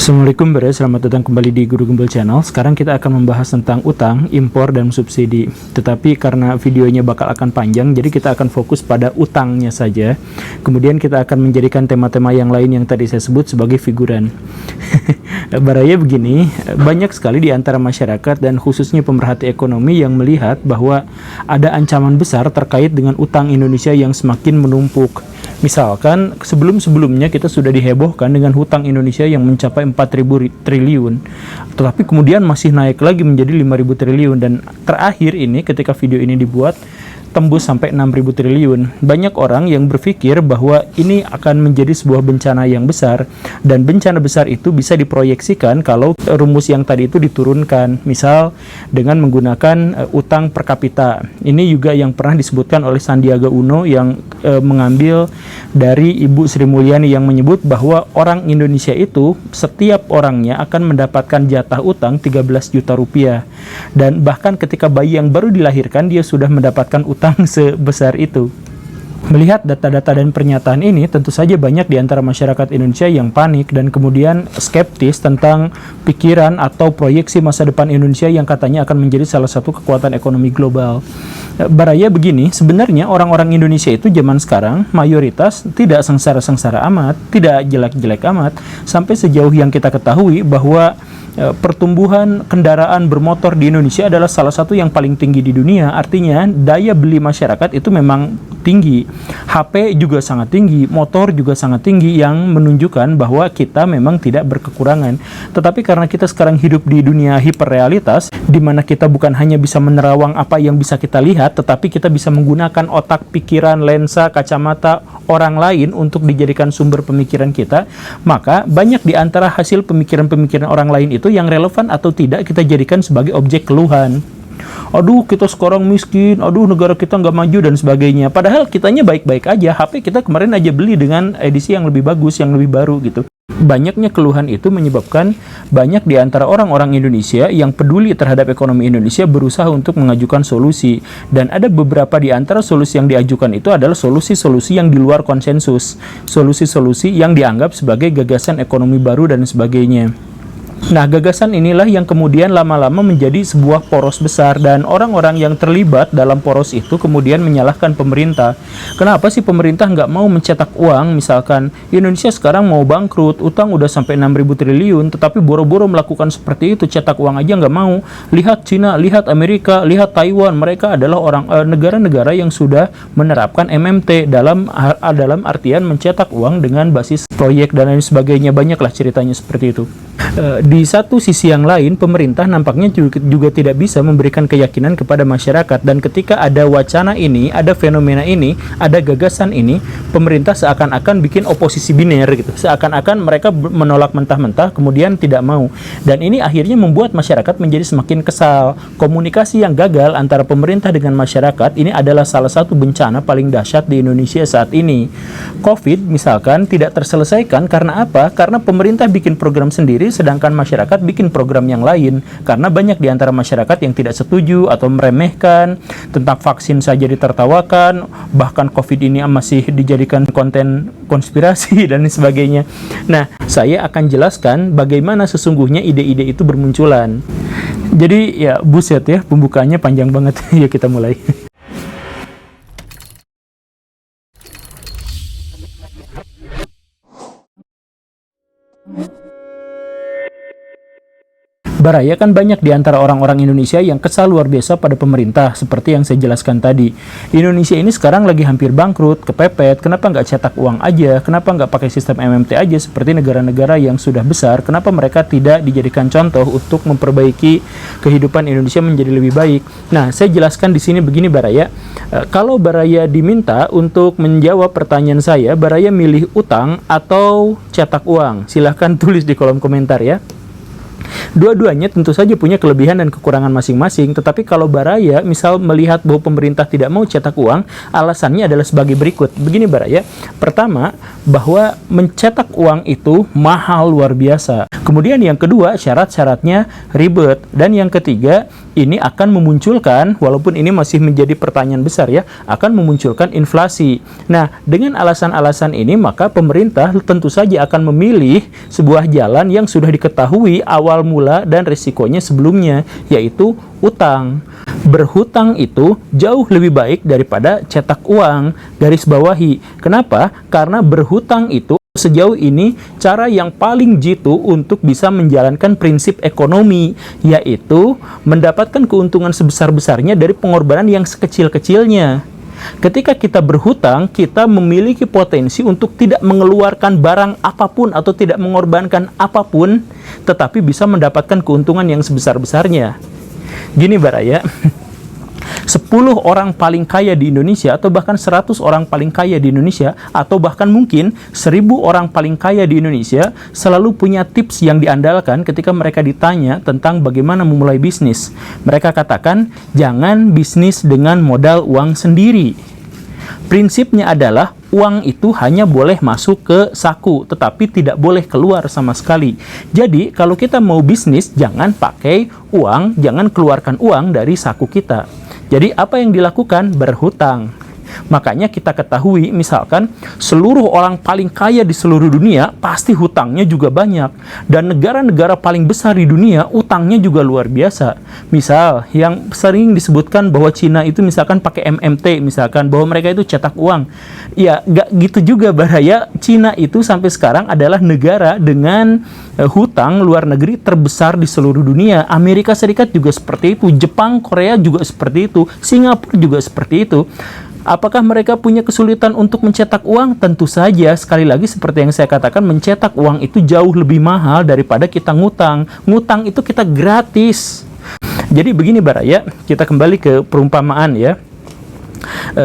Assalamualaikum Bre, selamat datang kembali di Guru Gembel Channel. Sekarang kita akan membahas tentang utang, impor, dan subsidi. Tetapi karena videonya bakal akan panjang, jadi kita akan fokus pada utangnya saja. Kemudian kita akan menjadikan tema-tema yang lain yang tadi saya sebut sebagai figuran. Baraya begini, banyak sekali di antara masyarakat dan khususnya pemerhati ekonomi yang melihat bahwa ada ancaman besar terkait dengan utang Indonesia yang semakin menumpuk. Misalkan sebelum-sebelumnya kita sudah dihebohkan dengan hutang Indonesia yang mencapai 4.000 triliun, tetapi kemudian masih naik lagi menjadi 5.000 triliun, dan terakhir ini ketika video ini dibuat tembus sampai 6.000 triliun. Banyak orang yang berpikir bahwa ini akan menjadi sebuah bencana yang besar, dan bencana besar itu bisa diproyeksikan kalau rumus yang tadi itu diturunkan, misal dengan menggunakan utang per kapita. Ini juga yang pernah disebutkan oleh Sandiaga Uno yang mengambil dari Ibu Sri Mulyani yang menyebut bahwa orang Indonesia itu setiap orangnya akan mendapatkan jatah utang 13 juta rupiah, dan bahkan ketika bayi yang baru dilahirkan dia sudah mendapatkan utang sebesar itu. Melihat data-data dan pernyataan ini, tentu saja banyak di antara masyarakat Indonesia yang panik dan kemudian skeptis tentang pikiran atau proyeksi masa depan Indonesia yang katanya akan menjadi salah satu kekuatan ekonomi global. Baraya begini, sebenarnya orang-orang Indonesia itu zaman sekarang mayoritas tidak sengsara-sengsara amat, tidak jelek-jelek amat, sampai sejauh yang kita ketahui bahwa pertumbuhan kendaraan bermotor di Indonesia adalah salah satu yang paling tinggi di dunia. Artinya daya beli masyarakat itu memang tinggi. HP juga sangat tinggi, motor juga sangat tinggi, yang menunjukkan bahwa kita memang tidak berkekurangan. Tetapi karena kita sekarang hidup di dunia hiperrealitas, di mana kita bukan hanya bisa menerawang apa yang bisa kita lihat, tetapi kita bisa menggunakan otak, pikiran, lensa, kacamata orang lain untuk dijadikan sumber pemikiran kita, maka banyak di antara hasil pemikiran-pemikiran orang lain itu yang relevan atau tidak kita jadikan sebagai objek keluhan. Aduh, kita sekarang miskin, aduh negara kita nggak maju dan sebagainya. Padahal kitanya baik-baik aja, HP kita kemarin aja beli dengan edisi yang lebih bagus, yang lebih baru gitu. Banyaknya keluhan itu menyebabkan banyak di antara orang-orang Indonesia yang peduli terhadap ekonomi Indonesia berusaha untuk mengajukan solusi. Dan ada beberapa di antara solusi yang diajukan itu adalah solusi-solusi yang di luar konsensus, solusi-solusi yang dianggap sebagai gagasan ekonomi baru dan sebagainya. Nah, gagasan inilah yang kemudian lama-lama menjadi sebuah poros besar, dan orang-orang yang terlibat dalam poros itu kemudian menyalahkan pemerintah. Kenapa sih pemerintah nggak mau mencetak uang? Misalkan Indonesia sekarang mau bangkrut, utang udah sampai 6.000 triliun, tetapi boro-boro melakukan seperti itu, cetak uang aja nggak mau. Lihat Cina, lihat Amerika, lihat Taiwan, mereka adalah negara-negara yang sudah menerapkan MMT dalam artian mencetak uang dengan basis proyek dan lain sebagainya. Banyaklah ceritanya seperti itu. Di satu sisi yang lain, pemerintah nampaknya juga tidak bisa memberikan keyakinan kepada masyarakat, dan ketika ada wacana ini, ada fenomena ini, ada gagasan ini, pemerintah seakan-akan bikin oposisi biner gitu, seakan-akan mereka menolak mentah-mentah kemudian tidak mau, dan ini akhirnya membuat masyarakat menjadi semakin kesal. Komunikasi yang gagal antara pemerintah dengan masyarakat ini adalah salah satu bencana paling dahsyat di Indonesia saat ini. COVID misalkan tidak terselesaikan karena apa? Karena pemerintah bikin program sendiri, sedangkan masyarakat bikin program yang lain, karena banyak di antara masyarakat yang tidak setuju atau meremehkan. Tentang vaksin saja ditertawakan, bahkan COVID ini masih dijadikan konten konspirasi dan sebagainya. Nah, saya akan jelaskan bagaimana sesungguhnya ide-ide itu bermunculan. Jadi ya buset ya, pembukaannya panjang banget. Ya kita mulai. Baraya, kan banyak di antara orang-orang Indonesia yang kesal luar biasa pada pemerintah, seperti yang saya jelaskan tadi. Indonesia ini sekarang lagi hampir bangkrut, kepepet, kenapa nggak cetak uang aja, kenapa nggak pakai sistem MMT aja seperti negara-negara yang sudah besar, kenapa mereka tidak dijadikan contoh untuk memperbaiki kehidupan Indonesia menjadi lebih baik. Nah, saya jelaskan di sini begini Baraya, kalau Baraya diminta untuk menjawab pertanyaan saya, Baraya milih utang atau cetak uang? Silahkan tulis di kolom komentar ya. Dua-duanya tentu saja punya kelebihan dan kekurangan masing-masing, tetapi kalau Baraya misal melihat bahwa pemerintah tidak mau cetak uang, alasannya adalah sebagai berikut. Begini Baraya, pertama, bahwa mencetak uang itu mahal luar biasa. Kemudian yang kedua, syarat-syaratnya ribet. Dan yang ketiga, ini akan memunculkan, walaupun ini masih menjadi pertanyaan besar ya, akan memunculkan inflasi. Nah, dengan alasan-alasan ini, maka pemerintah tentu saja akan memilih sebuah jalan yang sudah diketahui awal mula dan risikonya sebelumnya, yaitu utang. Berhutang itu jauh lebih baik daripada cetak uang. Garis bawahi. Kenapa? Karena berhutang itu sejauh ini cara yang paling jitu untuk bisa menjalankan prinsip ekonomi, yaitu mendapatkan keuntungan sebesar-besarnya dari pengorbanan yang sekecil-kecilnya. Ketika kita berhutang, kita memiliki potensi untuk tidak mengeluarkan barang apapun atau tidak mengorbankan apapun, tetapi bisa mendapatkan keuntungan yang sebesar-besarnya. Gini Baraya, 10 orang paling kaya di Indonesia atau bahkan 100 orang paling kaya di Indonesia atau bahkan mungkin 1000 orang paling kaya di Indonesia selalu punya tips yang diandalkan ketika mereka ditanya tentang bagaimana memulai bisnis. Mereka katakan, jangan bisnis dengan modal uang sendiri. Prinsipnya adalah uang itu hanya boleh masuk ke saku, tetapi tidak boleh keluar sama sekali. Jadi, kalau kita mau bisnis, jangan pakai uang, jangan keluarkan uang dari saku kita. Jadi, apa yang dilakukan? Berhutang. Makanya kita ketahui, misalkan seluruh orang paling kaya di seluruh dunia pasti hutangnya juga banyak, dan negara-negara paling besar di dunia utangnya juga luar biasa. Misal yang sering disebutkan bahwa Cina itu misalkan pakai MMT, misalkan bahwa mereka itu cetak uang. Ya gak gitu juga Baraya. Cina itu sampai sekarang adalah negara dengan hutang luar negeri terbesar di seluruh dunia. Amerika Serikat juga seperti itu, Jepang, Korea juga seperti itu, Singapura juga seperti itu. Apakah mereka punya kesulitan untuk mencetak uang? Tentu saja, sekali lagi seperti yang saya katakan, mencetak uang itu jauh lebih mahal daripada kita ngutang. Ngutang itu kita gratis. Jadi begini Baraya, kita kembali ke perumpamaan ya.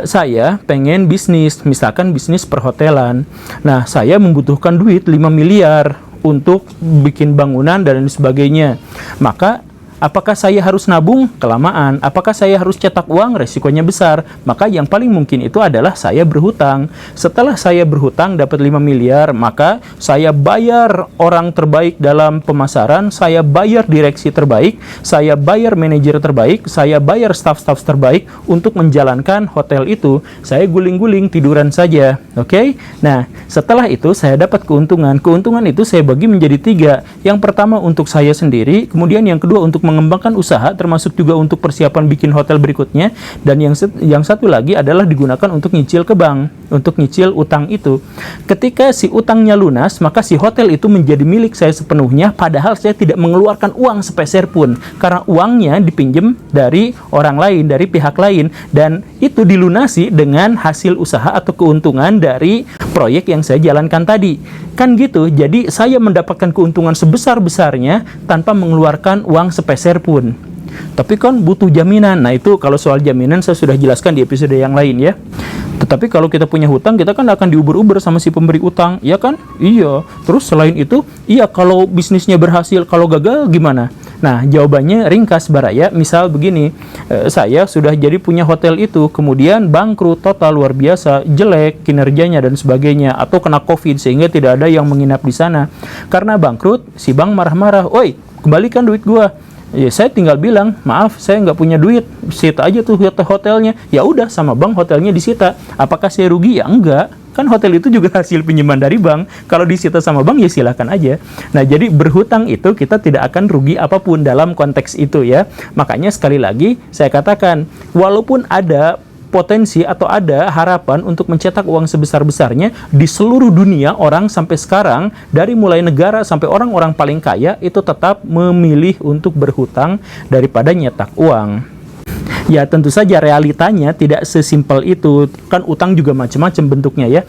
Saya pengen bisnis, misalkan bisnis perhotelan. Nah, saya membutuhkan duit 5 miliar untuk bikin bangunan dan sebagainya. Maka apakah saya harus nabung? Kelamaan. Apakah saya harus cetak uang? Resikonya besar. Maka yang paling mungkin itu adalah saya berhutang. Setelah saya berhutang dapat 5 miliar, maka saya bayar orang terbaik dalam pemasaran, saya bayar direksi terbaik, saya bayar manajer terbaik, saya bayar staff-staff terbaik untuk menjalankan hotel itu. Saya guling-guling tiduran saja. Oke? Nah, setelah itu saya dapat keuntungan. Keuntungan itu saya bagi menjadi 3. Yang pertama untuk saya sendiri, kemudian yang kedua untuk mengembangkan usaha, termasuk juga untuk persiapan bikin hotel berikutnya, dan yang satu lagi adalah digunakan untuk nyicil ke bank, untuk nyicil utang itu. Ketika si utangnya lunas, maka si hotel itu menjadi milik saya sepenuhnya, padahal saya tidak mengeluarkan uang sepeser pun, karena uangnya dipinjam dari orang lain, dari pihak lain, dan itu dilunasi dengan hasil usaha atau keuntungan dari proyek yang saya jalankan tadi. Kan gitu, jadi saya mendapatkan keuntungan sebesar-besarnya tanpa mengeluarkan uang sepeser pun. Tapi kan butuh jaminan. Nah itu kalau soal jaminan saya sudah jelaskan di episode yang lain ya. Tetapi kalau kita punya hutang, kita kan akan diuber-uber sama si pemberi utang, ya kan? Iya. Terus selain itu, iya kalau bisnisnya berhasil, kalau gagal gimana? Nah, jawabannya ringkas Baraya. Misal begini, saya sudah jadi punya hotel itu, kemudian bangkrut total luar biasa, jelek kinerjanya dan sebagainya, atau kena COVID sehingga tidak ada yang menginap di sana. Karena bangkrut, si bank marah-marah, "Oi, kembalikan duit gua." Ya, saya tinggal bilang, "Maaf, saya nggak punya duit, sita aja tuh hotelnya." Ya udah, sama bank hotelnya disita. Apakah saya rugi? Ya enggak. Kan hotel itu juga hasil pinjaman dari bank. Kalau disita sama bank ya silakan aja. Nah, jadi berhutang itu kita tidak akan rugi apapun dalam konteks itu ya. Makanya sekali lagi saya katakan, walaupun ada potensi atau ada harapan untuk mencetak uang sebesar-besarnya di seluruh dunia, orang sampai sekarang dari mulai negara sampai orang-orang paling kaya itu tetap memilih untuk berhutang daripada nyetak uang. Ya tentu saja realitanya tidak sesimpel itu, kan utang juga macam-macam bentuknya ya.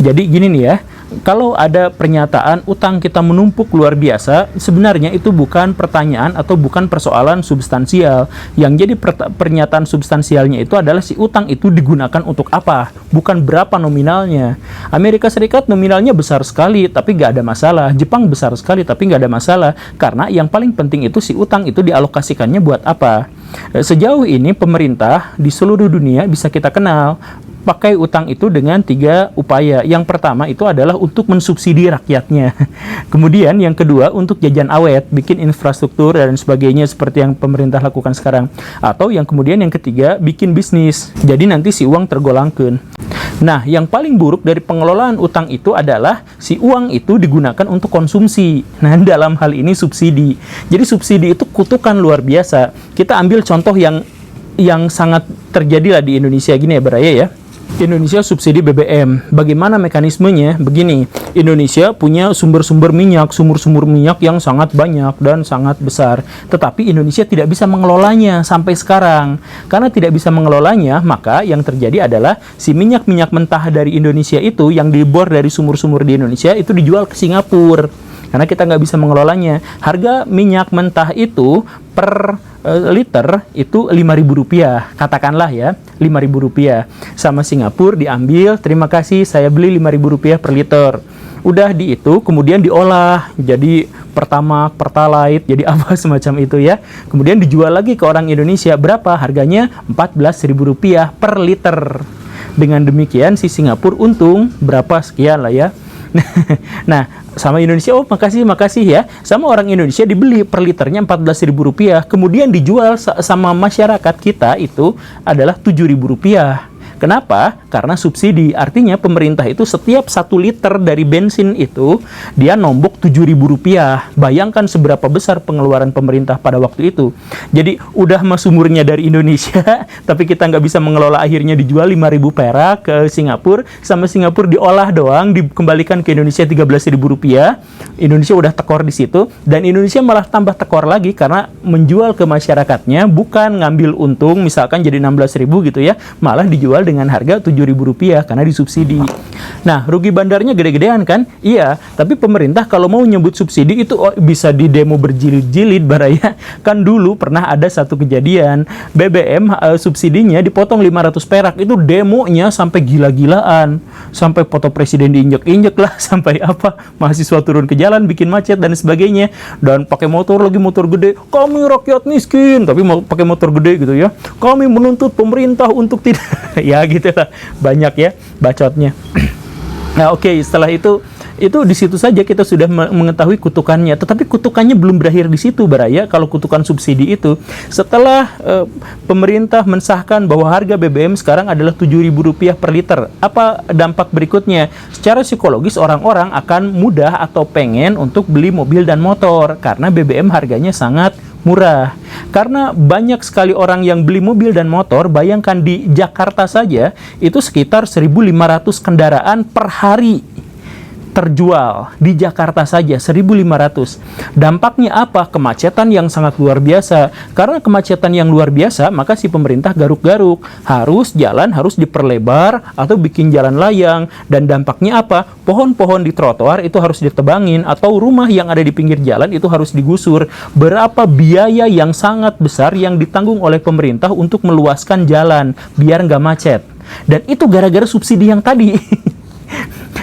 Jadi gini nih ya, kalau ada pernyataan utang kita menumpuk luar biasa, sebenarnya itu bukan pertanyaan atau bukan persoalan substansial. Yang jadi pernyataan substansialnya itu adalah si utang itu digunakan untuk apa, bukan berapa nominalnya. Amerika Serikat nominalnya besar sekali, tapi nggak ada masalah. Jepang besar sekali, tapi nggak ada masalah. Karena yang paling penting itu si utang itu dialokasikannya buat apa. Sejauh ini pemerintah di seluruh dunia bisa kita kenal pakai utang itu dengan 3 upaya. Yang pertama itu adalah untuk mensubsidi rakyatnya. Kemudian yang kedua untuk jajan awet, bikin infrastruktur dan sebagainya seperti yang pemerintah lakukan sekarang. Atau yang kemudian yang ketiga bikin bisnis. Jadi nanti si uang tergolangkeun. Nah, yang paling buruk dari pengelolaan utang itu adalah si uang itu digunakan untuk konsumsi. Nah, dalam hal ini subsidi. Jadi subsidi itu kutukan luar biasa. Kita ambil contoh yang sangat terjadi lah di Indonesia gini ya, Baraya ya. Indonesia subsidi BBM. Bagaimana mekanismenya? Begini, Indonesia punya sumber-sumber minyak, sumur-sumur minyak yang sangat banyak dan sangat besar. Tetapi Indonesia tidak bisa mengelolanya sampai sekarang. Karena tidak bisa mengelolanya, maka yang terjadi adalah si minyak-minyak mentah dari Indonesia itu yang dibor dari sumur-sumur di Indonesia itu dijual ke Singapura. Karena kita nggak bisa mengelolanya. Harga minyak mentah itu per liter itu Rp5.000, katakanlah ya, Rp5.000. Sama Singapura diambil, terima kasih saya beli Rp5.000 per liter. Udah di itu kemudian diolah jadi Pertamax, Pertalite, jadi apa semacam itu ya. Kemudian dijual lagi ke orang Indonesia, berapa? Harganya Rp14.000 per liter. Dengan demikian si Singapura untung berapa sekian lah ya. Nah, sama Indonesia, oh makasih ya. Sama orang Indonesia dibeli per liternya Rp14.000, kemudian dijual sama masyarakat kita itu adalah Rp7.000. Kenapa? Karena subsidi. Artinya pemerintah itu setiap 1 liter dari bensin itu dia nombok Rp7.000. Bayangkan seberapa besar pengeluaran pemerintah pada waktu itu. Jadi udah mah sumurnya dari Indonesia, tapi kita nggak bisa mengelola, akhirnya dijual 5.000 perak ke Singapura. Sama Singapura diolah doang, dikembalikan ke Indonesia Rp13.000. Indonesia udah tekor di situ, dan Indonesia malah tambah tekor lagi karena menjual ke masyarakatnya bukan ngambil untung, misalkan jadi 16.000 gitu ya, malah dijual dengan harga Rp7.000 karena disubsidi. Nah, rugi bandarnya gede-gedean kan? Iya, tapi pemerintah kalau mau nyebut subsidi itu bisa di demo berjilid-jilid, Baraya. Kan dulu pernah ada satu kejadian, BBM subsidinya dipotong 500 perak, itu demonya sampai gila-gilaan. Sampai foto presiden diinjek-injek lah, sampai apa, mahasiswa turun ke jalan bikin macet dan sebagainya. Dan pakai motor lagi, motor gede. Kami rakyat miskin, tapi mau pakai motor gede gitu ya. Kami menuntut pemerintah untuk tidak ya gitu lah, banyak ya bacotnya. Nah, oke, setelah itu di situ saja kita sudah mengetahui kutukannya. Tetapi kutukannya belum berakhir di situ, Baraya. Kalau kutukan subsidi itu, setelah pemerintah mensahkan bahwa harga BBM sekarang adalah Rp7.000 per liter, apa dampak berikutnya? Secara psikologis orang-orang akan mudah atau pengen untuk beli mobil dan motor karena BBM harganya sangat murah. Karena banyak sekali orang yang beli mobil dan motor, bayangkan di Jakarta saja itu sekitar 1.500 kendaraan per hari terjual di Jakarta saja, 1.500. Dampaknya apa? Kemacetan yang sangat luar biasa. Karena kemacetan yang luar biasa, maka si pemerintah garuk-garuk, jalan harus diperlebar atau bikin jalan layang. Dan dampaknya apa? Pohon-pohon di trotoar itu harus ditebangin, atau rumah yang ada di pinggir jalan itu harus digusur. Berapa biaya yang sangat besar yang ditanggung oleh pemerintah untuk meluaskan jalan biar nggak macet. Dan itu gara-gara subsidi yang tadi.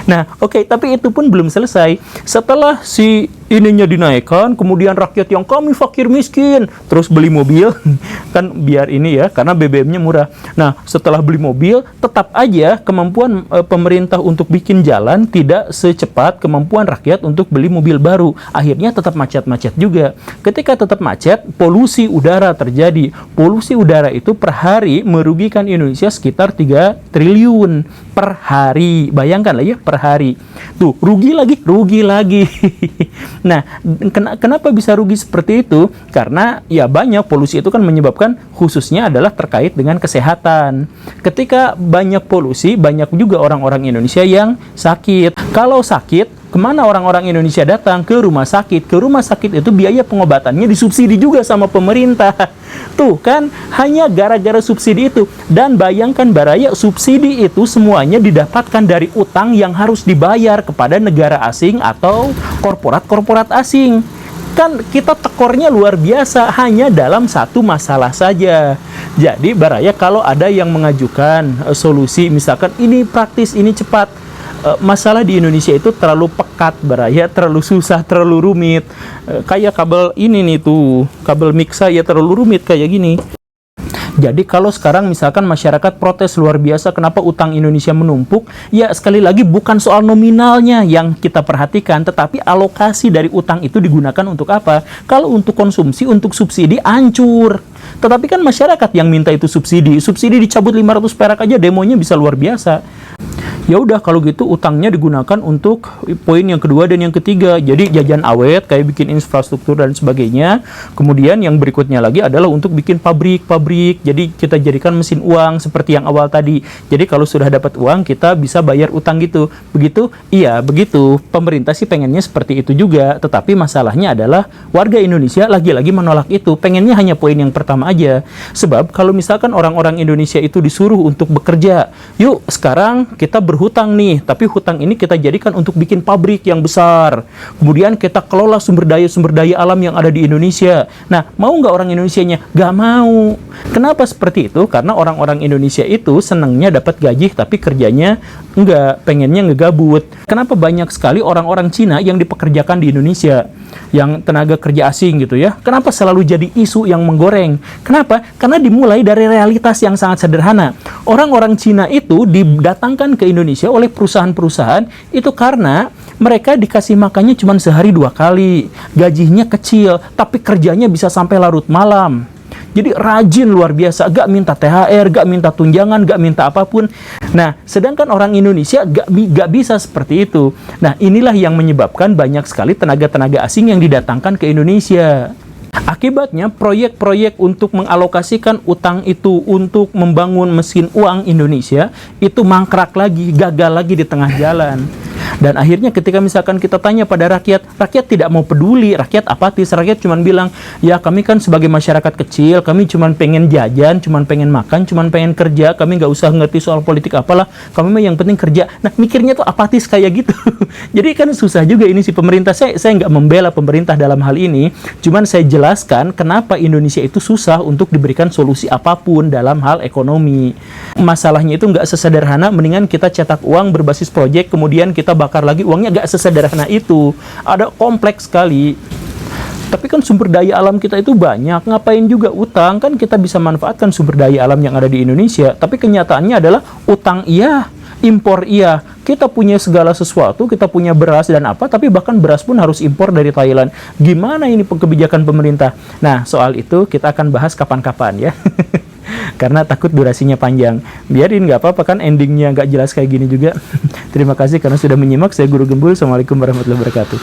Nah, oke, tapi itu pun belum selesai. Setelah si ininya dinaikkan, kemudian rakyat yang kami fakir miskin terus beli mobil, kan biar ini ya, karena BBM-nya murah. Nah, setelah beli mobil, tetap aja kemampuan pemerintah untuk bikin jalan tidak secepat kemampuan rakyat untuk beli mobil baru. Akhirnya tetap macet-macet juga. Ketika tetap macet, polusi udara terjadi. Polusi udara itu per hari merugikan Indonesia sekitar 3 triliun per hari. Bayangkan lah ya, per hari. Tuh, rugi lagi. Nah, kenapa bisa rugi seperti itu? Karena ya banyak polusi itu kan menyebabkan, khususnya adalah terkait dengan kesehatan. Ketika banyak polusi, banyak juga orang-orang Indonesia yang sakit. Kalau sakit, Kemana orang-orang Indonesia datang? Ke rumah sakit. Ke rumah sakit itu biaya pengobatannya disubsidi juga sama pemerintah. Tuh kan, hanya gara-gara subsidi itu. Dan bayangkan Baraya, subsidi itu semuanya didapatkan dari utang yang harus dibayar kepada negara asing atau korporat-korporat asing. Kan kita tekornya luar biasa hanya dalam satu masalah saja. Jadi Baraya, kalau ada yang mengajukan solusi, misalkan ini praktis, ini cepat, masalah di Indonesia itu terlalu pekat Baraya, terlalu susah, terlalu rumit. Kayak kabel ini nih tuh, kabel mixa ya terlalu rumit kayak gini. Jadi kalau sekarang misalkan masyarakat protes luar biasa kenapa utang Indonesia menumpuk, ya sekali lagi bukan soal nominalnya yang kita perhatikan, tetapi alokasi dari utang itu digunakan untuk apa? Kalau untuk konsumsi, untuk subsidi, hancur. Tetapi kan masyarakat yang minta itu subsidi dicabut 500 perak aja demonya bisa luar biasa. Ya udah kalau gitu utangnya digunakan untuk poin yang kedua dan yang ketiga. Jadi jajan awet kayak bikin infrastruktur dan sebagainya. Kemudian yang berikutnya lagi adalah untuk bikin pabrik-pabrik. Jadi kita jadikan mesin uang seperti yang awal tadi. Jadi kalau sudah dapat uang kita bisa bayar utang gitu. Begitu? Iya, begitu. Pemerintah sih pengennya seperti itu juga. Tetapi masalahnya adalah warga Indonesia lagi-lagi menolak itu. Pengennya hanya poin yang pertama aja. Sebab kalau misalkan orang-orang Indonesia itu disuruh untuk bekerja, yuk sekarang kita berhutang nih, tapi hutang ini kita jadikan untuk bikin pabrik yang besar. Kemudian kita kelola sumber daya alam yang ada di Indonesia. Nah, mau nggak orang Indonesianya? Nggak mau. Kenapa seperti itu? Karena orang-orang Indonesia itu senangnya dapat gaji, tapi kerjanya nggak, pengennya ngegabut. Kenapa banyak sekali orang-orang Cina yang dipekerjakan di Indonesia? Yang tenaga kerja asing gitu ya. Kenapa selalu jadi isu yang menggoreng? Kenapa? Karena dimulai dari realitas yang sangat sederhana. Orang-orang Cina itu didatangkan ke Indonesia oleh perusahaan-perusahaan itu karena mereka dikasih makannya cuma sehari 2 kali. Gajinya kecil, tapi kerjanya bisa sampai larut malam. Jadi rajin luar biasa, gak minta THR, gak minta tunjangan, gak minta apapun. Nah, sedangkan orang Indonesia gak bisa seperti itu. Nah, inilah yang menyebabkan banyak sekali tenaga-tenaga asing yang didatangkan ke Indonesia. Akibatnya, proyek-proyek untuk mengalokasikan utang itu untuk membangun mesin uang Indonesia itu mangkrak lagi, gagal lagi di tengah jalan. Dan akhirnya ketika misalkan kita tanya pada rakyat, rakyat tidak mau peduli, rakyat apatis, rakyat cuma bilang, ya kami kan sebagai masyarakat kecil, kami cuma pengen jajan, cuma pengen makan, cuma pengen kerja, kami nggak usah ngerti soal politik apalah, kami mah yang penting kerja. Nah, mikirnya tuh apatis kayak gitu. Jadi kan susah juga ini si pemerintah. Saya nggak membela pemerintah dalam hal ini, cuman saya jelaskan kenapa Indonesia itu susah untuk diberikan solusi apapun dalam hal ekonomi. Masalahnya itu nggak sesederhana, mendingan kita cetak uang berbasis proyek, kemudian kita bakar lagi uangnya, nggak sesederhana itu. Ada kompleks sekali. Tapi kan sumber daya alam kita itu banyak, ngapain juga utang? Kan kita bisa manfaatkan sumber daya alam yang ada di Indonesia. Tapi kenyataannya adalah utang iya, impor iya. Kita punya segala sesuatu, kita punya beras dan apa, tapi bahkan beras pun harus impor dari Thailand. Gimana ini kebijakan pemerintah? Nah, soal itu kita akan bahas kapan-kapan ya. Karena takut durasinya panjang. Biarin, nggak apa-apa kan, endingnya nggak jelas kayak gini juga. Terima kasih karena sudah menyimak. Saya Guru Gembul. Assalamualaikum warahmatullahi wabarakatuh.